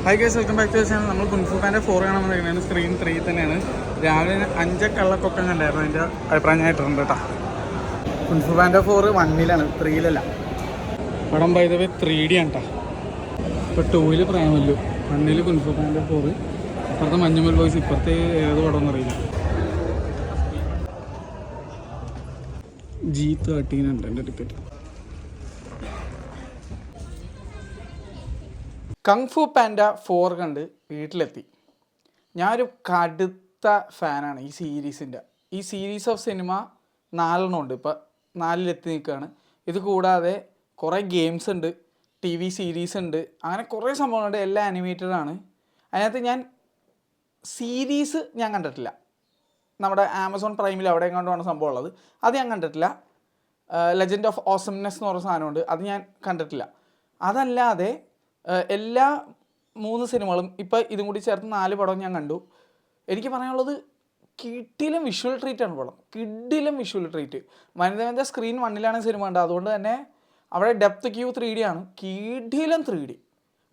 High guys, welcome back to channel. നമ്മൾ Kung Fu Panda 4 കാണാൻ വന്നിരിക്കുന്നത് സ്ക്രീൻ 3 തന്നെയാണ്. രാവിലെ 5 കള്ളക്കൊക്കെ കണ്ടായിരുന്നു. അതിൻ്റെ അഭിപ്രായം ഞാൻ ഇട്ടിട്ടുണ്ട് കേട്ടോ. Kung fu Panda 4 1-ലാണ്, 3-ലല്ല. പടം ബൈ ദ വേ 3D ആണ് കേട്ടോ. ഇപ്പോൾ 2-ൽ പ്രേമല്ലു, 1-ൽ കുൻഫു പാൻഡ 4, ഇപ്പുറത്തെ മഞ്ഞുമൽ ബോയ്സ്, ഇപ്പുറത്തെ ഏത് പടം അറിയില്ല. G13 ഉണ്ട് എൻ്റെ ടിക്കറ്റ്. കങ്ഫു പാൻഡ 4 കണ്ട് വീട്ടിലെത്തി. ഞാനൊരു കടുത്ത ഫാനാണ് ഈ സീരീസിൻ്റെ. ഈ സീരീസ് ഓഫ് സിനിമ 4 ഉണ്ട്, ഇപ്പോൾ 4-ലെത്തി നിൽക്കുകയാണ്. ഇത് കൂടാതെ കുറേ ഗെയിംസ് ഉണ്ട്, TV സീരീസ് ഉണ്ട്, അങ്ങനെ കുറേ സംഭവങ്ങളുണ്ട്. എല്ലാം ആനിമേറ്റഡ് ആണ്. അതിനകത്ത് ഞാൻ സീരീസ് ഞാൻ കണ്ടിട്ടില്ല. നമ്മുടെ ആമസോൺ പ്രൈമിൽ അവിടെ എങ്ങാണ്ടാണ് സംഭവം ഉള്ളത്, അത് ഞാൻ കണ്ടിട്ടില്ല. ലെജൻഡ് ഓഫ് ഓസംനെസ് എന്ന് പറഞ്ഞ സാധനമുണ്ട്, അത് ഞാൻ കണ്ടിട്ടില്ല. അതല്ലാതെ എല്ലാ 3 സിനിമകളും ഇപ്പോൾ ഇതും കൂടി ചേർത്ത് 4 പടവും ഞാൻ കണ്ടു. എനിക്ക് പറയാനുള്ളത് കിടിലം വിഷ്വൽ ട്രീറ്റാണ് പടം, കിടിലം വിഷ്വൽ ട്രീറ്റ്. വനിത സ്ക്രീൻ 1-ലാണ് സിനിമ ഉണ്ട്, അതുകൊണ്ട് തന്നെ അവിടെ ഡെപ്ത് ക്യൂ 3D ആണ്. കിടിലം 3D.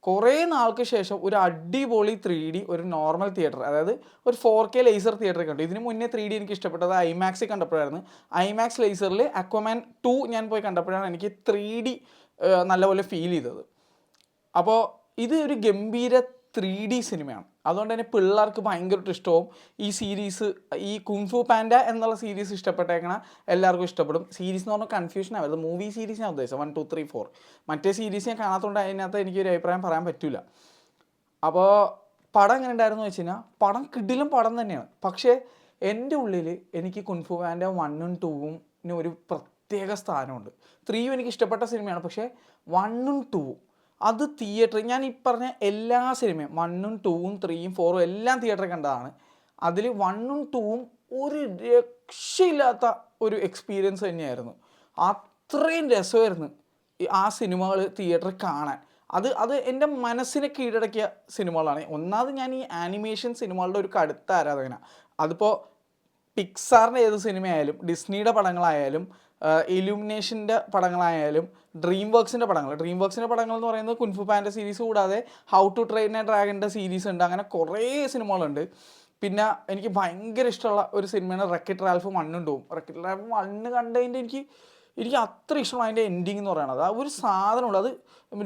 കുറേ നാൾക്ക് ശേഷം ഒരു അടിപൊളി 3D ഒരു നോർമൽ തിയേറ്റർ, അതായത് ഒരു 4K ലേസർ തിയേറ്ററിൽ കണ്ടു. ഇതിന് മുന്നേ 3D എനിക്ക് ഇഷ്ടപ്പെട്ടത് ഐമാക്സിൽ കണ്ടപ്പോഴായിരുന്നു. ഐമാക്സ് ലേസറിൽ അക്വാമാൻ 2 ഞാൻ പോയി കണ്ടപ്പോഴാണ് എനിക്ക് 3D നല്ലപോലെ ഫീൽ ചെയ്തത്. അപ്പോൾ ഇത് ഒരു ഗംഭീര 3D സിനിമയാണ്. അതുകൊണ്ട് തന്നെ പിള്ളേർക്ക് ഭയങ്കരമായിട്ട് ഇഷ്ടവും. ഈ സീരീസ്, ഈ കുങ്ഫു പാൻഡ എന്നുള്ള സീരീസ് ഇഷ്ടപ്പെട്ടേക്കണ എല്ലാവർക്കും ഇഷ്ടപ്പെടും. സീരീസ് എന്ന് പറഞ്ഞാൽ കൺഫ്യൂഷൻ ആവരുത്, മൂവി സീരീസ് ഞാൻ ഉദ്ദേശിച്ചത് 1, 2, 3, 4. മറ്റേ സീരീസ് ഞാൻ കാണാത്തതുകൊണ്ട് അതിനകത്ത് എനിക്കൊരു അഭിപ്രായം പറയാൻ പറ്റില്ല. അപ്പോൾ പടം എങ്ങനെ ഉണ്ടായിരുന്നു വെച്ച് കഴിഞ്ഞാൽ, പടം കിടിലം പടം തന്നെയാണ്. പക്ഷേ എൻ്റെ ഉള്ളിൽ എനിക്ക് കുങ്ഫു പാൻഡ 1ഉം 2ഉം ഒരു പ്രത്യേക സ്ഥാനമുണ്ട്. 3ഉം എനിക്ക് ഇഷ്ടപ്പെട്ട സിനിമയാണ്, പക്ഷേ 1ഉം 2ഉം അത് തിയേറ്റർ, ഞാൻ ഈ പറഞ്ഞ എല്ലാ സിനിമയും 1ഉം 2ഉം 3ഉം 4ഉം എല്ലാം തിയേറ്ററിൽ കണ്ടതാണ്. അതിൽ 1ഉം 2ഉം ഒരു രക്ഷയില്ലാത്ത ഒരു എക്സ്പീരിയൻസ് തന്നെയായിരുന്നു. അത്രയും രസമായിരുന്നു ആ സിനിമകൾ തിയേറ്ററിൽ കാണാൻ. അത് എൻ്റെ മനസ്സിനെ കീഴടക്കിയ സിനിമകളാണ്. ഒന്നാമത് ഞാൻ ഈ ആനിമേഷൻ സിനിമകളുടെ ഒരു കടുത്ത ആരാധകനാണ്. അതിപ്പോൾ പിക്സാറിൻ്റെ ഏത് സിനിമയായാലും, ഡിസ്നിയുടെ പടങ്ങളായാലും, ഇലുമിനേഷൻ്റെ പടങ്ങളായാലും, ഡ്രീം വർക്സിൻ്റെ പടങ്ങൾ എന്ന് പറയുന്നത് കുൻഫു പാൻഡ സീരീസ് കൂടാതെ ഹൗ ടു ട്രെയിൻ എ ഡ്രാഗൻ്റെ സീരീസ് ഉണ്ട്. അങ്ങനെ കുറേ സിനിമകളുണ്ട്. പിന്നെ എനിക്ക് ഭയങ്കര ഇഷ്ടമുള്ള ഒരു സിനിമയാണ് റെക്കറ്റ് റാൽഫ് 1ഉം 2ഉം. റെക്കറ്റ് റാൽഫ് 1 കണ്ടതിൻ്റെ എനിക്ക് അത്ര ഇഷ്ടമാണ് അതിൻ്റെ എൻഡിങ് എന്ന് പറയുന്നത്. ആ ഒരു സാധനമുണ്ട്, അത്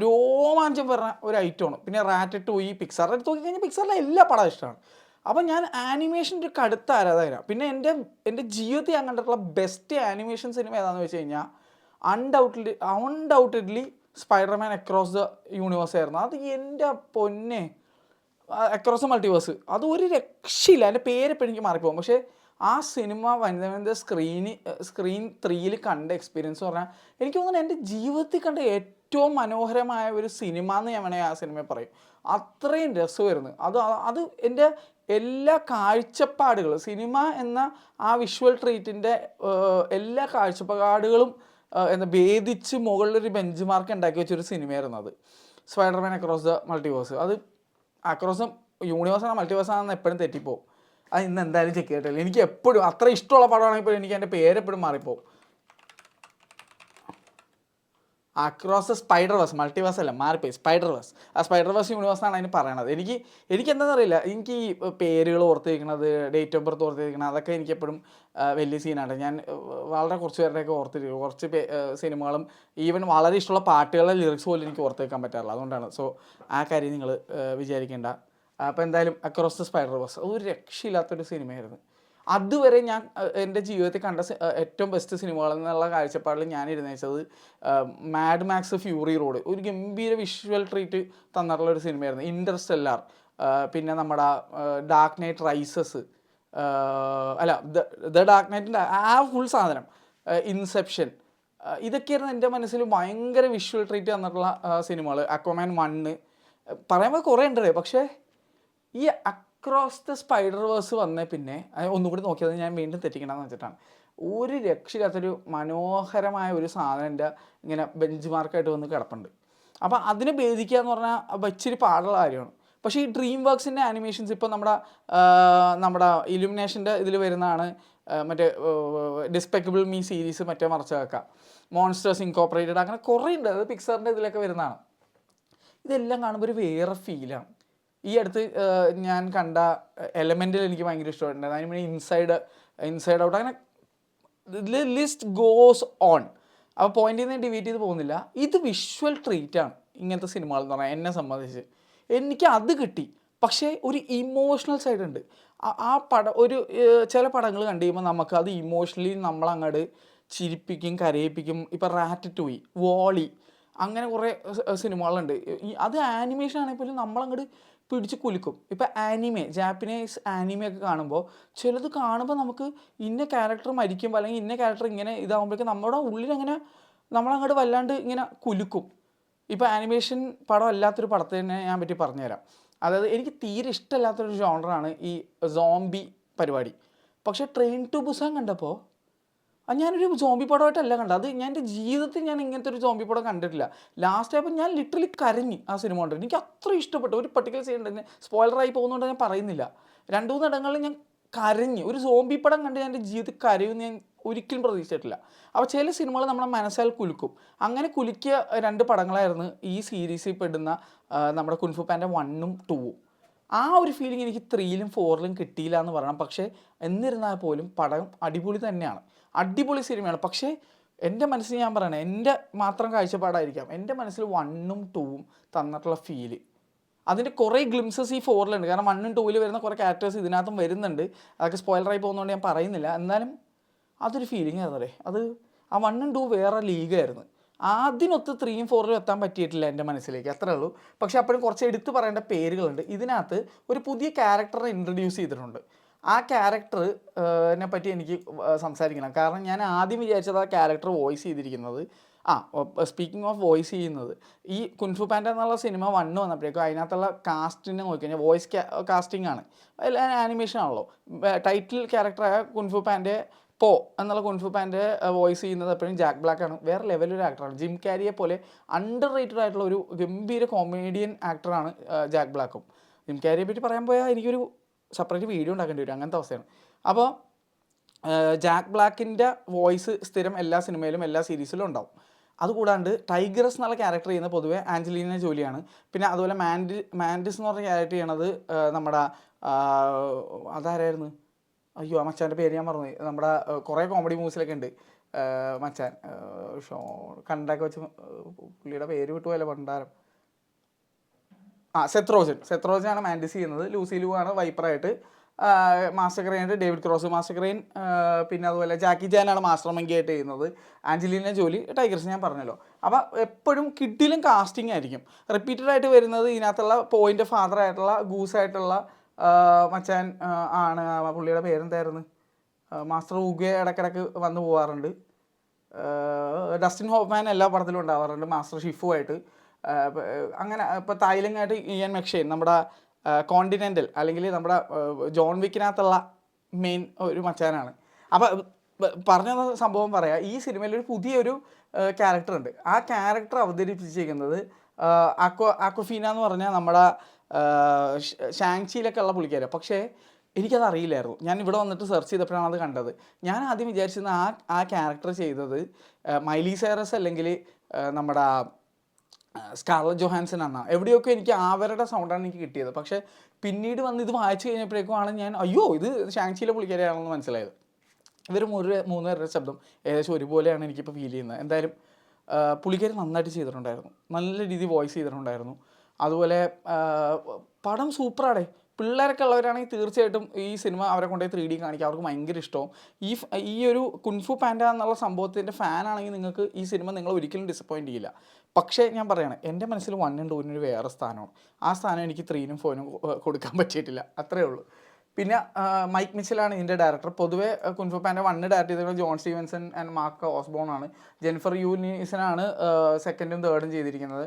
രോമാഞ്ചം വരുന്ന ഒരു ഐറ്റമാണ്. പിന്നെ റാറ്ററ്റൂയി, പിക്സാർ എടുത്ത് നോക്കിക്കഴിഞ്ഞാൽ പിക്സാറിലെ എല്ലാ പടം ഇഷ്ടമാണ്. അപ്പം ഞാൻ ആനിമേഷൻ്റെ ഒരു കടുത്ത ആരാധകനാണ്. പിന്നെ എൻ്റെ ജീവിതത്തിൽ ഞാൻ കണ്ടിട്ടുള്ള ബെസ്റ്റ് ആനിമേഷൻ സിനിമ ഏതാണെന്ന് വെച്ച് കഴിഞ്ഞാൽ undoubtedly Spiderman across the universe ആയിരുന്നു. അത് എൻ്റെ പൊന്നെ, അക്രോസ് ദ മൾട്ടിവേഴ്സ്, അത് ഒരു രക്ഷയില്ല. എൻ്റെ പേരെപ്പോഴും എനിക്ക് മാറിപ്പോകും. പക്ഷേ ആ സിനിമ വനിത സ്ക്രീൻ 3-ൽ കണ്ട എക്സ്പീരിയൻസ് പറഞ്ഞാൽ എനിക്ക് തോന്നുന്നു എൻ്റെ ജീവിതത്തിൽ കണ്ട ഏറ്റവും മനോഹരമായ ഒരു സിനിമ എന്ന് ഞാൻ വേണമെങ്കിൽ ആ സിനിമയെ പറയും. അത്രയും രസമായിരുന്നു അത്. എൻ്റെ എല്ലാ കാഴ്ചപ്പാടുകളും, സിനിമ എന്ന ആ വിഷ്വൽ ട്രീറ്റിൻ്റെ എല്ലാ കാഴ്ചപ്പാടുകളും ഭേദിച്ച് മുകളിലൊരു ബെഞ്ച് മാർക്ക് ഉണ്ടാക്കി വെച്ചൊരു സിനിമയായിരുന്നു അത്, സ്പൈഡർമാൻ അക്രോസ് ദ മൾട്ടിവേഴ്സ്. അത് അക്രോസ് ദ യൂണിവേഴ്സാണ് മൾട്ടിവേഴ്സാണെന്ന് എപ്പോഴും തെറ്റിപ്പോവും. അത് ഇന്ന് എന്തായാലും ചെക്ക് ചെയ്തിട്ടില്ല. എനിക്ക് എപ്പോഴും അത്ര ഇഷ്ടമുള്ള പടമാണെങ്കിൽ പോലും എനിക്ക് എൻ്റെ പേരെപ്പോഴും മാറിപ്പോവും. അക്രോസ് സ്പൈഡർവേഴ്സ്, മൾട്ടിവേഴ്സ് അല്ല, മാറിപ്പോയി, സ്പൈഡർവേഴ്സ്. ആ സ്പൈഡർവേഴ്സ് യൂണിവേഴ്സാണ് അതിന് പറയണത്. എനിക്ക് എന്താണെന്നറിയില്ല, എനിക്ക് ഈ പേരുകൾ ഓർത്തിരിക്കണത്, ഡേറ്റ് ഓഫ് ബർത്ത് ഓർത്തിരിക്കണം, അതൊക്കെ എനിക്കെപ്പോഴും വലിയ സീനാണ്. ഞാൻ വളരെ കുറച്ച് പേരുടെയൊക്കെ ഓർത്തിരിക്കും. കുറച്ച് സിനിമകളും ഈവൻ വളരെ ഇഷ്ടമുള്ള പാട്ടുകളുടെ ലിറിക്സ് പോലും എനിക്ക് ഓർത്തിരിക്കാൻ പറ്റാറില്ല. അതുകൊണ്ടാണ്. സോ ആ കാര്യം നിങ്ങൾ വിചാരിക്കേണ്ട. അപ്പോൾ എന്തായാലും അക്രോസ് ദ സ്പൈഡർവേഴ്സ് ഒരു രക്ഷയില്ലാത്തൊരു സിനിമയായിരുന്നു. അതുവരെ ഞാൻ എൻ്റെ ജീവിതത്തിൽ കണ്ട ഏറ്റവും ബെസ്റ്റ് സിനിമകൾ എന്നുള്ള കാഴ്ചപ്പാടിൽ ഞാൻ ഇരുന്നേച്ചത് മാഡ് മാക്സ് ഫ്യൂറി റോഡ്, ഒരു ഗംഭീര വിഷ്വൽ ട്രീറ്റ് തന്നിട്ടുള്ളൊരു സിനിമയായിരുന്നു. ഇൻ്റർസ്റ്റെല്ലാർ, പിന്നെ നമ്മുടെ ഡാർക്ക് നൈറ്റ് റൈസസ്, അല്ല ദ ഡാർക്ക് നൈറ്റിൻ്റെ ആ ഫുൾ സാധനം, ഇൻസെപ്ഷൻ, ഇതൊക്കെയായിരുന്നു എൻ്റെ മനസ്സിൽ ഭയങ്കര വിഷ്വൽ ട്രീറ്റ് തന്നിട്ടുള്ള സിനിമകൾ. അക്വാമാൻ 1 പറയുമ്പോൾ കുറേ ഉണ്ട്, പക്ഷേ ഈ അക്രോസ് ദ സ്പൈഡർവേഴ്സ് വന്നേ പിന്നെ ഒന്നുകൂടി നോക്കിയത് ഞാൻ വീണ്ടും തെറ്റിക്കണമെന്ന് വെച്ചിട്ടാണ്. ഒരു രക്ഷയില്ലാത്തൊരു മനോഹരമായ ഒരു സാധനം എൻ്റെ ഇങ്ങനെ ബെഞ്ച് മാർക്കായിട്ട് വന്ന് കിടപ്പുണ്ട്. അപ്പോൾ അതിനെ ഭേദിക്കുക എന്ന് പറഞ്ഞാൽ ഇച്ചിരി പാടുള്ള കാര്യമാണ്. പക്ഷേ ഈ ഡ്രീം വർക്സിൻ്റെ ആനിമേഷൻസ് ഇപ്പോൾ നമ്മുടെ ഇലുമിനേഷൻ്റെ ഇതിൽ വരുന്നതാണ്. മറ്റേ ഡിസ്പെക്കബിൾ മീ സീരീസ്, മറ്റേ മറച്ചു വെക്കാം, മോൺസ്റ്റേഴ്സ് ഇൻകോപ്പറേറ്റഡ്, അങ്ങനെ കുറേ ഉണ്ട്. അത് പിക്സാറിൻ്റെ ഇതിലൊക്കെ വരുന്നതാണ്. ഇതെല്ലാം കാണുമ്പോൾ ഒരു വേറെ ഫീലാണ്. ഈ അടുത്ത് ഞാൻ കണ്ട എലമെൻറ്റിൽ എനിക്ക് ഭയങ്കര ഇഷ്ടമായിട്ടുണ്ട്. അതിന് പിന്നെ ഇൻസൈഡ് ഔട്ട് അങ്ങനെ ലിസ്റ്റ് ഗോസ് ഓൺ. അപ്പോൾ പോയിന്റിൽ നിന്ന് ഡിവീറ്റ് ചെയ്ത് പോകുന്നില്ല. ഇത് വിഷ്വൽ ട്രീറ്റാണ് ഇങ്ങനത്തെ സിനിമകൾ എന്ന് പറഞ്ഞാൽ എന്നെ സംബന്ധിച്ച്. എനിക്ക് അത് കിട്ടി. പക്ഷേ ഒരു ഇമോഷണൽ സൈഡ് ഉണ്ട്. ആ പടം ചില പടങ്ങൾ കണ്ടു കഴിയുമ്പോൾ നമുക്ക് അത് ഇമോഷണലി നമ്മളങ്ങോട്ട് ചിരിപ്പിക്കും, കരയിപ്പിക്കും. ഇപ്പം റാറ്ററ്റൂയി, വോളി, അങ്ങനെ കുറേ സിനിമകളുണ്ട്. അത് ആനിമേഷൻ ആണെങ്കിൽ പോലും നമ്മളങ്ങോട്ട് പിടിച്ച് കുലുക്കും. ഇപ്പം ജാപ്പനീസ് ആനിമയൊക്കെ കാണുമ്പോൾ ചിലത് കാണുമ്പോൾ നമുക്ക് ഇന്ന ക്യാരക്ടർ മരിക്കുമ്പോൾ അല്ലെങ്കിൽ ഇന്ന ക്യാരക്ടർ ഇങ്ങനെ ഇതാകുമ്പോഴേക്കും നമ്മുടെ ഉള്ളിലങ്ങനെ നമ്മളങ്ങോട്ട് വല്ലാണ്ട് ഇങ്ങനെ കുലുക്കും. ഇപ്പോൾ ആനിമേഷൻ പടം അല്ലാത്തൊരു പടത്തിനെ ഞാൻ പറ്റി പറഞ്ഞുതരാം. അതായത് എനിക്ക് തീരെ ഇഷ്ടമല്ലാത്തൊരു ജോണറാണ് ഈ സോംബി പരിപാടി. പക്ഷേ ട്രെയിൻ ടു ബുസാൻ കണ്ടപ്പോൾ ഞാനൊരു സോംബി പടമായിട്ടല്ല കണ്ടത്. അത് ഞാൻ എൻ്റെ ജീവിതത്തിൽ ഞാൻ ഇങ്ങനത്തെ ഒരു സോംബി പടം കണ്ടിട്ടില്ല. ലാസ്റ്റ് ആയപ്പോൾ ഞാൻ ലിറ്ററലി കരഞ്ഞ് ആ സിനിമ കണ്ടിട്ട്. എനിക്ക് അത്ര ഇഷ്ടപ്പെട്ടു. ഒരു പർട്ടിക്കുലർ സീൻ ഉണ്ട്, സ്പോയിലറായി പോകുന്നതുകൊണ്ട് ഞാൻ പറയുന്നില്ല. 2-3 ഇടങ്ങളിൽ ഞാൻ കരഞ്ഞ്. ഒരു സോംബി പടം കണ്ട് ഞാൻ എൻ്റെ ജീവിതത്തിൽ കരയുമെന്ന് ഞാൻ ഒരിക്കലും പ്രതീക്ഷിച്ചിട്ടില്ല. അപ്പോൾ ചില സിനിമകൾ നമ്മളെ മനസ്സാൽ കുലുക്കും. അങ്ങനെ കുലുക്കിയ 2 പടങ്ങളായിരുന്നു ഈ സീരീസിൽ പെടുന്ന നമ്മുടെ കുൻഫു പാൻഡ 1ഉം 2ഉം. ആ ഒരു ഫീലിംഗ് എനിക്ക് 3ലും 4ലും കിട്ടിയില്ല എന്ന് പറയണം. പക്ഷേ എന്നിരുന്നാൽ പോലും പടം അടിപൊളി തന്നെയാണ്, അടിപൊളി സിനിമയാണ്. പക്ഷേ എൻ്റെ മനസ്സിൽ ഞാൻ പറയണേ, എൻ്റെ മാത്രം കാഴ്ചപ്പാടായിരിക്കാം, എൻ്റെ മനസ്സിൽ 1ഉം 2ഉം തന്നിട്ടുള്ള ഫീല്, അതിൻ്റെ കുറേ ഗ്ലിംസസ് ഈ 4ലുണ്ട്. കാരണം 1ഉം 2ൽ വരുന്ന കുറേ ക്യാരക്ടേഴ്സ് ഇതിനകത്തും വരുന്നുണ്ട്. അതൊക്കെ സ്പോയിലറായി പോകുന്നതുകൊണ്ട് ഞാൻ പറയുന്നില്ല. എന്നാലും അതൊരു ഫീലിംഗ് ആയിരുന്നല്ലേ. അത് ആ 1ഉം 2 വേറെ ലീഗായിരുന്നു. അതിനൊത്ത് 3ഉം 4ലും എത്താൻ പറ്റിയിട്ടില്ല എൻ്റെ മനസ്സിലേക്ക്, അത്രേ ഉള്ളൂ. പക്ഷേ അപ്പോഴും കുറച്ച് എടുത്തു പറയേണ്ട പേരുകളുണ്ട്. ഇതിനകത്ത് ഒരു പുതിയ ക്യാരക്ടറെ ഇൻട്രൊഡ്യൂസ് ചെയ്തിട്ടുണ്ട്. ആ ക്യാരക്ടറിനെ പറ്റി എനിക്ക് സംസാരിക്കണം. കാരണം ഞാൻ ആദ്യം വിചാരിച്ചത് ആ ക്യാരക്ടർ വോയിസ് ചെയ്തിരിക്കുന്നത് സ്പീക്കിംഗ് ഓഫ് വോയിസ് ചെയ്യുന്നത് ഈ കുൻഫു പാൻഡ എന്നുള്ള സിനിമ 1 വന്നപ്പോഴേക്കും അതിനകത്തുള്ള കാസ്റ്റിനെ നോക്കിക്കഴിഞ്ഞാൽ വോയിസ് കാസ്റ്റിംഗ് ആണ്, ആനിമേഷൻ ആണല്ലോ. ടൈറ്റിൽ ക്യാരക്ടറായ കുൻഫു പാൻഡെ എന്നുള്ള കുൻഫു പാൻഡെ വോയിസ് ചെയ്യുന്നത് എപ്പോഴും ജാക്ക് ബ്ലാക്ക് ആണ്. വേറെ ലെവലൊരു ആക്ടറാണ്. ജിം ക്യാരിയെ പോലെ അണ്ടർ റേറ്റഡ് ആയിട്ടുള്ള ഒരു ഗംഭീര കോമേഡിയൻ ആക്ടറാണ് ജാക്ക് ബ്ലാക്കും. ജിം ക്യാരിയെ പറ്റി പറയാൻ പോയാൽ എനിക്കൊരു സെപ്പറേറ്റ് വീഡിയോ ഉണ്ടാക്കേണ്ടി വരും, അങ്ങനത്തെ അവസ്ഥയാണ്. അപ്പോൾ ജാക്ക് ബ്ലാക്കിൻ്റെ വോയിസ് സ്ഥിരം എല്ലാ സിനിമയിലും എല്ലാ സീരീസിലും ഉണ്ടാവും. അതുകൂടാണ്ട് ടൈഗ്രസ് എന്നുള്ള ക്യാരക്ടർ ചെയ്യുന്നത് പൊതുവെ ആഞ്ചലീന ജോലിയാണ്. പിന്നെ അതുപോലെ മാൻഡിസ് എന്ന് പറഞ്ഞ ക്യാരക്ടർ ചെയ്യണത് നമ്മുടെ അതാരായിരുന്നു, അയ്യോ ആ മച്ചാൻ്റെ പേര് ഞാൻ മറന്നു. നമ്മുടെ കുറേ കോമഡി മൂവീസിലൊക്കെ ഉണ്ട് മച്ചാൻ, കണ്ടൊക്കെ വെച്ച് പുള്ളിയുടെ പേര് വിട്ടുപോയല്ലോ പണ്ടാരം. സെത്രോജനാണ് മാൻഡിസ് ചെയ്യുന്നത്. ലൂസി ലൂ ആണ് വൈപ്പറായിട്ട്. മാസ്റ്റർ ക്രെയിനായിട്ട് ഡേവിഡ് ക്രോസ്, മാസ്റ്റർ ക്രെയിൻ. പിന്നെ അതുപോലെ ജാക്കി ജാനാണ് മാസ്റ്റർ മങ്കി ആയിട്ട് ചെയ്യുന്നത്. ആഞ്ചലീന ജോലി ടൈഗർസ് ഞാൻ പറഞ്ഞല്ലോ. അപ്പോൾ എപ്പോഴും കിഡിലും കാസ്റ്റിംഗ് ആയിരിക്കും. റിപ്പീറ്റഡ് ആയിട്ട് വരുന്നത് ഇതിനകത്തുള്ള പോയിൻ്റെ ഫാദർ ആയിട്ടുള്ള ഗൂസായിട്ടുള്ള മച്ചാൻ ആണ്. പുള്ളിയുടെ പേരെന്തായിരുന്നു, മാസ്റ്റർ ഉഗെ ഇടയ്ക്കിടയ്ക്ക് വന്നു പോകാറുണ്ട്. ഡസ്റ്റിൻ ഹോഫ്മാൻ എല്ലാ പടത്തിലും ഉണ്ടാവാറുണ്ട് മാസ്റ്റർ ഷിഫുമായിട്ട്. അങ്ങനെ ഇപ്പോൾ തായ്ലൻഡായിട്ട് ഇയാൻ മെക്ഷെയിൻ നമ്മുടെ കോണ്ടിനെൻ്റൽ അല്ലെങ്കിൽ നമ്മുടെ ജോൺ വിക്കിനകത്തുള്ള മെയിൻ ഒരു മച്ചാനാണ്. അപ്പോൾ പറഞ്ഞ സംഭവം പറയാം, ഈ സിനിമയിൽ ഒരു പുതിയൊരു ക്യാരക്ടറുണ്ട്. ആ ക്യാരക്ടർ അവതരിപ്പിച്ചിരിക്കുന്നത് ആക്വഫീന എന്ന് പറഞ്ഞാൽ നമ്മുടെ ഷാങ്ചിയിലൊക്കെ ഉള്ള പുള്ളിക്കാരാണ്. പക്ഷേ എനിക്കത് അറിയില്ലായിരുന്നു. ഞാൻ ഇവിടെ വന്നിട്ട് സെർച്ച് ചെയ്തപ്പോഴാണ് അത് കണ്ടത്. ഞാൻ ആദ്യം വിചാരിച്ചിരുന്ന ആ ക്യാരക്ടർ ചെയ്തത് മൈലി സൈറസ് അല്ലെങ്കിൽ നമ്മുടെ സ്കാർലറ്റ് ജോഹാൻസൺ എന്നാണ്. എവിടെയൊക്കെ എനിക്ക് അവരുടെ സൗണ്ടാണ് എനിക്ക് കിട്ടിയത്. പക്ഷേ പിന്നീട് വന്ന് ഇത് വായിച്ചു കഴിഞ്ഞപ്പോഴേക്കുമാണ് ഞാൻ അയ്യോ ഇത് ഷാങ്ചിയിലെ പുള്ളിക്കാരെയാണെന്ന് മനസ്സിലായത്. ഇവർ 3 പേരുടെ ശബ്ദം ഏകദേശം ഒരുപോലെയാണ് എനിക്കിപ്പോൾ ഫീൽ ചെയ്യുന്നത്. എന്തായാലും പുള്ളിക്കാർ നന്നായിട്ട് ചെയ്തിട്ടുണ്ടായിരുന്നു, നല്ല രീതിയിൽ വോയിസ് ചെയ്തിട്ടുണ്ടായിരുന്നു. അതുപോലെ പടം സൂപ്പറാടേ. പിള്ളേരൊക്കെ ഉള്ളവരാണെങ്കിൽ തീർച്ചയായിട്ടും ഈ സിനിമ അവരെ കൊണ്ടുപോയി 3D കാണിക്കുക, അവർക്ക് ഭയങ്കര ഇഷ്ടവും. ഈ ഒരു കുൻഫു പാൻഡ എന്നുള്ള സംഭവത്തിൻ്റെ ഫാനാണെങ്കിൽ നിങ്ങൾക്ക് ഈ സിനിമ നിങ്ങൾ ഒരിക്കലും ഡിസപ്പോയിൻറ്റ് ചെയ്യില്ല. പക്ഷേ ഞാൻ പറയുകയാണ്, എൻ്റെ മനസ്സിൽ 1ഉം 2ഉം ഒരു വേറെ സ്ഥാനമാണ്. ആ സ്ഥാനം എനിക്ക് 3നും 4നും കൊടുക്കാൻ പറ്റിയിട്ടില്ല, അത്രയേ ഉള്ളൂ. പിന്നെ മൈക്ക് മിച്ചലാണ് ഇതിൻ്റെ ഡയറക്ടർ. പൊതുവേ കുൻഫു പാൻഡ 1 ഡയറക്ട് ചെയ്തിരിക്കുന്നത് John Stephenson and mark Osborne ആണ്. ജെനിഫർ യൂനിസനാണ് 2ഉം 3ഉം ചെയ്തിരിക്കുന്നത്.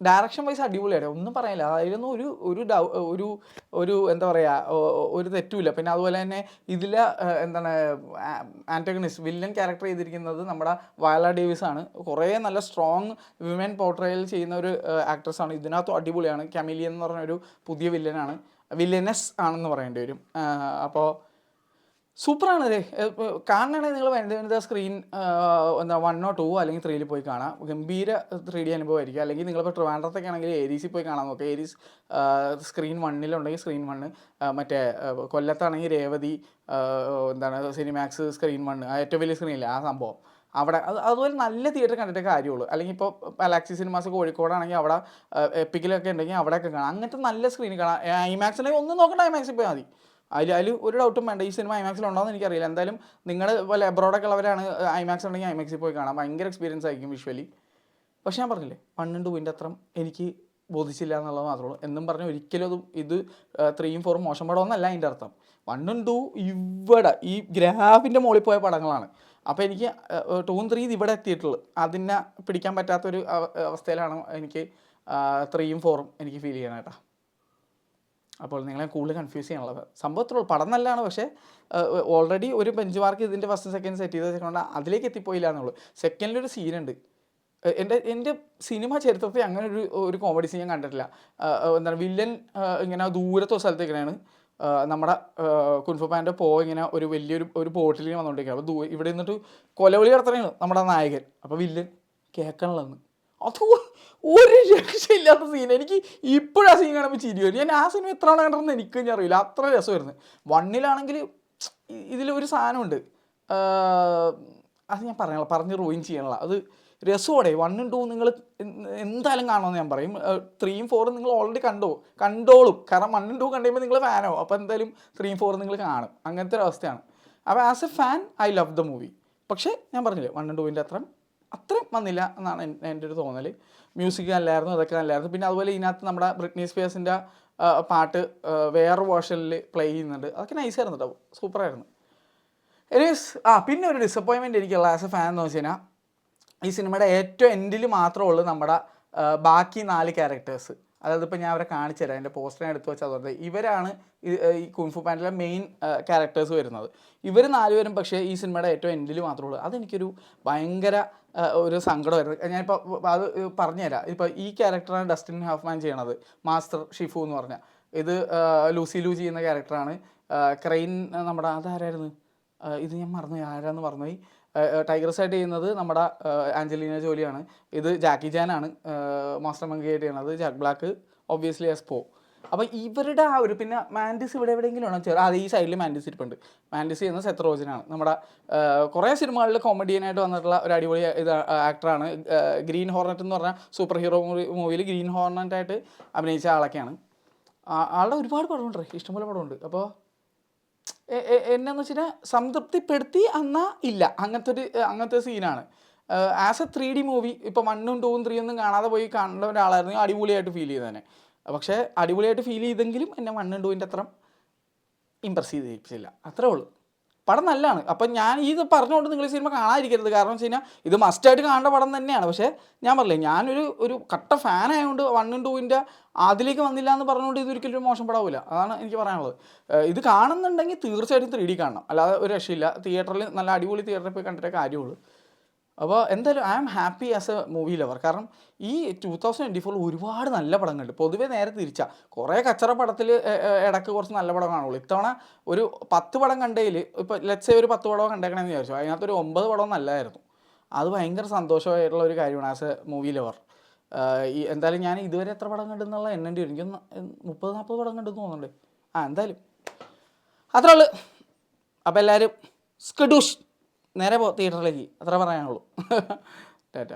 ഡയറക്ഷൻ വൈസ് അടിപൊളിയാണ്, ഒന്നും പറയാനില്ല. അതിലൊന്നും ഒരു എന്താ പറയുക, ഒരു തെറ്റുമില്ല. പിന്നെ അതുപോലെ തന്നെ ഇതിൽ എന്താണ് ആൻറ്റഗണിസ്റ്റ് വില്ലൻ ക്യാരക്ടർ ചെയ്തിരിക്കുന്നത് നമ്മുടെ വയല ഡേവിസ് ആണ്. കുറേ നല്ല സ്ട്രോങ് വിമൻ പോർട്രയൽ ചെയ്യുന്ന ഒരു ആക്ട്രസ്സാണ്. ഇതിനകത്തും അടിപൊളിയാണ്. കമീലിയൻ എന്ന് പറഞ്ഞൊരു പുതിയ വില്ലനസ് ആണെന്ന് പറയേണ്ടി വരും. അപ്പോൾ സൂപ്പറാണ് അല്ലേ. കാണണമെങ്കിൽ നിങ്ങൾ വനിത സ്ക്രീൻ എന്താ 1 or 2 അല്ലെങ്കിൽ 3 പോയി കാണാം. ഗംഭീര 3D അനുഭവമായിരിക്കും. അല്ലെങ്കിൽ നിങ്ങളിപ്പോൾ ട്രിവാൻഡ്രത്തൊക്കെ ആണെങ്കിൽ ഏരീസിൽ പോയി കാണാൻ നോക്കുക. ഏരീസ് സ്ക്രീൻ 1 സ്ക്രീൻ 1, മറ്റേ കൊല്ലത്താണെങ്കിൽ രേവതി എന്താണ് സിനിമാക്സ് സ്ക്രീൻ 1, ഏറ്റവും വലിയ സ്ക്രീനില്ല ആ സംഭവം അവിടെ. അതുപോലെ നല്ല തിയേറ്റർ കണ്ടിട്ടേ കാര്യമുള്ളൂ. അല്ലെങ്കിൽ ഇപ്പോൾ പാലാക്സി സിനിമാസ് കോഴിക്കോടാണെങ്കിൽ അവിടെ എപ്പിക്കിലൊക്കെ ഉണ്ടെങ്കിൽ അവിടെയൊക്കെ കാണാം. അങ്ങനത്തെ നല്ല സ്ക്രീനിൽ കാണാം. ഐമാക്സിനെ ഒന്നും നോക്കണ്ട, ഐമാക്സിൽ പോയാൽ മതി. അതിൽ ഒരു ഡൗട്ടും വേണ്ട. ഈ സിനിമ ഐമാക്സിൽ ഉണ്ടോയെന്ന് എനിക്കറിയില്ല. എന്തായാലും നിങ്ങൾ പോലെ എബ്രോഡൊക്കെ ഉള്ളവരാണ് ഐമാക്സ് ഉണ്ടെങ്കിൽ ഐമാക്സിൽ പോയി കാണാം. ഭയങ്കര എക്സ്പീരിയൻസ് ആയിരിക്കും വിഷ്വലി. പക്ഷേ ഞാൻ പറഞ്ഞില്ലേ 1 and 2 അത്ര എനിക്ക് ബോധിച്ചില്ല എന്നുള്ളത് മാത്രമേ ഉള്ളൂ. എന്നും പറഞ്ഞ് ഒരിക്കലും ഇത് 3 4 മോശം പടമൊന്നല്ല അതിൻ്റെ അർത്ഥം. 1 and 2 ഇവിടെ ഈ ഗ്രാഫിൻ്റെ മുകളിൽ പോയ പടങ്ങളാണ്. അപ്പോൾ എനിക്ക് 2 and 3 ഇവിടെ എത്തിയിട്ടുള്ളൂ. അതിനെ പിടിക്കാൻ പറ്റാത്തൊരു അവസ്ഥയിലാണ് എനിക്ക് 3 and 4 എനിക്ക് ഫീൽ ചെയ്യണം കേട്ടോ. അപ്പോൾ നിങ്ങളെ കൂടുതൽ കൺഫ്യൂസ് ചെയ്യാനുള്ളത് സംഭവത്തിലുള്ള പടം നല്ലതാണ്. പക്ഷേ ഓൾറെഡി ഒരു ബെഞ്ച് മാർക്ക് ഇതിൻ്റെ ഫസ്റ്റ് സെക്കൻഡ് സെറ്റ് ചെയ്ത് വെച്ചുകൊണ്ട് അതിലേക്ക് എത്തിപ്പോയില്ല എന്നുള്ളൂ. സെക്കൻഡിലൊരു സീനുണ്ട്. എൻ്റെ സിനിമ ചരിത്രത്തിൽ അങ്ങനെ ഒരു കോമഡി സീൻ ഞാൻ കണ്ടിട്ടില്ല. എന്താണ് വില്ലൻ ഇങ്ങനെ ദൂരത്തെ സ്ഥലത്തേക്കാണ് നമ്മുടെ കുൻഫു പാൻ്റെ ഇങ്ങനെ ഒരു വലിയൊരു ബോട്ടിൽ വന്നുകൊണ്ടിരിക്കുക. അപ്പോൾ ഇവിടെ നിന്നിട്ട് കൊലവിളി നടത്തുകയാണ് നമ്മുടെ നായകൻ. അപ്പോൾ വില്ലൻ കേൾക്കണുള്ളതെന്ന് അത് ഒരു രക്ഷയില്ലാത്ത സീൻ. എനിക്ക് ഇപ്പോഴും ആ സീൻ കാണുമ്പോൾ ചിരി വരും. ഞാൻ ആ സിനിമ എത്ര തവണ കണ്ടെന്ന് എനിക്ക് തന്നെ അറിയില്ല, അത്ര രസമായിരുന്നു. 1 ഇതിലൊരു സാധനമുണ്ട്, അത് ഞാൻ പറഞ്ഞ് റൂയിൻ ചെയ്യണല്ലോ. അത് രസമോടെ 1 and 2 നിങ്ങൾ എന്തായാലും കാണുമെന്ന് ഞാൻ പറയും. 3 and 4 നിങ്ങൾ ഓൾറെഡി കണ്ടോളും. കാരണം 1 and 2 കണ്ടുകഴിയുമ്പോൾ നിങ്ങൾ ഫാനോ, അപ്പോൾ എന്തായാലും 3 and 4 നിങ്ങൾ കാണും. അങ്ങനത്തെ ഒരു അവസ്ഥയാണ്. അപ്പോൾ as A fan I love the movie. പക്ഷേ ഞാൻ പറഞ്ഞില്ലേ 1 and 2 അത്രയും വന്നില്ല എന്നാണ് എൻ്റെ ഒരു തോന്നൽ. മ്യൂസിക് നല്ലായിരുന്നു, അതൊക്കെ നല്ലായിരുന്നു. പിന്നെ അതുപോലെ ഇതിനകത്ത് നമ്മുടെ ബ്രിട്നി സ്പിയേഴ്സിൻ്റെ പാട്ട് വേറെ വേർഷനിൽ പ്ലേ ചെയ്യുന്നുണ്ട്. അതൊക്കെ നൈസായിരുന്നു കേട്ടോ, സൂപ്പറായിരുന്നു. എനിവേസ് പിന്നെ ഒരു ഡിസപ്പോയിൻമെൻറ്റ് എനിക്കുള്ള ആസ് എ ഫാൻ എന്ന് വെച്ച് കഴിഞ്ഞാൽ ഈ സിനിമയുടെ ഏറ്റവും എൻഡിൽ മാത്രമേ ഉള്ളൂ നമ്മുടെ ബാക്കി 4 ക്യാരക്ടേഴ്സ്. അതായത് ഇപ്പോൾ ഞാൻ അവരെ കാണിച്ചു തരാം, എൻ്റെ പോസ്റ്ററിനെ എടുത്ത് വെച്ചാൽ അതുകൊണ്ട് ഇവരാണ് ഈ കുൻഫു പാൻഡിലെ മെയിൻ ക്യാരക്ടേഴ്സ് വരുന്നത്. ഇവർ 4 പേരും പക്ഷേ ഈ സിനിമയുടെ ഏറ്റവും എൻഡിൽ മാത്രമേ ഉള്ളൂ. അതെനിക്കൊരു ഭയങ്കര ഒരു സങ്കടമായിരുന്നു. ഞാനിപ്പോൾ അത് പറഞ്ഞുതരാം. ഇപ്പോൾ ഈ ക്യാരക്ടറാണ് ഡസ്റ്റിൻ ഹോഫ്മാൻ ചെയ്യണത്, മാസ്റ്റർ ഷിഫു എന്ന് പറഞ്ഞാൽ. ഇത് ലൂസി ലൂ ചെയ്യുന്ന ക്യാരക്ടറാണ്. ക്രെയിൻ നമ്മുടെ അതാരായിരുന്നു, ഇത് ഞാൻ മറന്നുപോയി, ആരാന്ന് മറന്നുപോയി. ടൈഗർ ചെയ്യുന്നത് നമ്മുടെ ആഞ്ചലീന ജോലിയാണ്. ഇത് ജാക്കി ജാനാണ് മാസ്റ്റർ മങ്കിയായിട്ട് ചെയ്യണത്. Jack Black obviously as Po. അപ്പോൾ ഇവരുടെ ആ ഒരു പിന്നെ മാൻഡിസ് ഇവിടെ എവിടെയെങ്കിലും ആണോ അത് ഈ സൈഡിൽ മാൻഡിസ് ഇരിപ്പുണ്ട്. മാൻഡിസ് ചെയ്യുന്ന സെത്ത് റോജനാണ്. നമ്മുടെ കുറേ സിനിമകളിൽ കോമഡിയനായിട്ട് വന്നിട്ടുള്ള ഒരു അടിപൊളി ആക്ടറാണ്. ഗ്രീൻ ഹോർണറ്റ് എന്ന് പറഞ്ഞാൽ സൂപ്പർ ഹീറോ മൂവിയിൽ ഗ്രീൻ ഹോർണറ്റായിട്ട് അഭിനയിച്ച ആളൊക്കെയാണ്. ആളുടെ ഒരുപാട് പടമുണ്ട്, ഇഷ്ടംപോലെ പടമുണ്ട്. അപ്പോൾ എന്നാന്ന് വെച്ച് കഴിഞ്ഞാൽ സംതൃപ്തിപ്പെടുത്തി എന്നാൽ ഇല്ല, അങ്ങനത്തെ സീനാണ്. ആസ് എ 3D മൂവി ഇപ്പോൾ 1 and 2 and 3 ഒന്നും കാണാതെ പോയി കാണേണ്ട ഒരാളായിരുന്നു അടിപൊളിയായിട്ട് ഫീൽ ചെയ്തേനെ. പക്ഷേ അടിപൊളിയായിട്ട് ഫീൽ ചെയ്തെങ്കിലും എന്നെ 1 and 2 അത്ര ഇമ്പ്രസ് ചെയ്തില്ല, അത്രേ ഉള്ളൂ. പടം നല്ലതാണ്. അപ്പം ഞാൻ ഇത് പറഞ്ഞുകൊണ്ട് നിങ്ങൾ ഈ സിനിമ കാണാതിരിക്കരുത്. കാരണം വെച്ച് കഴിഞ്ഞാൽ ഇത് മസ്റ്റായിട്ട് കാണേണ്ട പടം തന്നെയാണ്. പക്ഷേ ഞാൻ പറഞ്ഞില്ലേ, ഞാനൊരു കട്ട ഫാനായതുകൊണ്ട് 1 and 2 അതിലേക്ക് വന്നില്ല എന്ന് പറഞ്ഞുകൊണ്ട് ഇതൊരിക്കലും ഒരു മോശം പടമില്ല. അതാണ് എനിക്ക് പറയാനുള്ളത്. ഇത് കാണുന്നുണ്ടെങ്കിൽ തീർച്ചയായിട്ടും 3D കാണണം, അല്ലാതെ ഒരു രക്ഷയില്ല. തിയേറ്ററിൽ നല്ല അടിപൊളി തിയേറ്ററിൽ പോയി കണ്ടിട്ടേ കാര്യമുള്ളൂ. അപ്പോൾ എന്തായാലും I am happy as a movie lover. കാരണം ഈ 2024 ഒരുപാട് നല്ല പടങ്ങളുണ്ട്. പൊതുവേ നേരെ തിരിച്ചാൽ കുറേ കച്ചറ പടത്തിൽ ഇടയ്ക്ക് കുറച്ച് നല്ല പടം കാണുള്ളൂ. ഇത്തവണ ഒരു 10 പടം കണ്ടതിൽ ഇപ്പോൾ ലെറ്റ്സ് സേ ഒരു 10 പടം കണ്ടേക്കണമെന്ന് വിചാരിച്ചു, അതിനകത്തൊരു 9 പടം നല്ലതായിരുന്നു. അത് ഭയങ്കര സന്തോഷമായിട്ടുള്ള ഒരു കാര്യമാണ് ആസ് എ മൂവി ലവർ. എന്തായാലും ഞാൻ ഇതുവരെ എത്ര പടം കണ്ടെന്നുള്ള എണ്ണേണ്ടി വരും. എനിക്കൊന്ന് 30-40 പടം കണ്ടെന്ന് തോന്നുന്നുണ്ട്. എന്തായാലും അത്രേ ഉള്ളൂ. അപ്പോൾ എല്ലാവരും സ്കഡൂഷ് നേരെ തിയേറ്ററിലേക്ക്, അത്ര പറയാനുള്ളൂ. ടാറ്റ.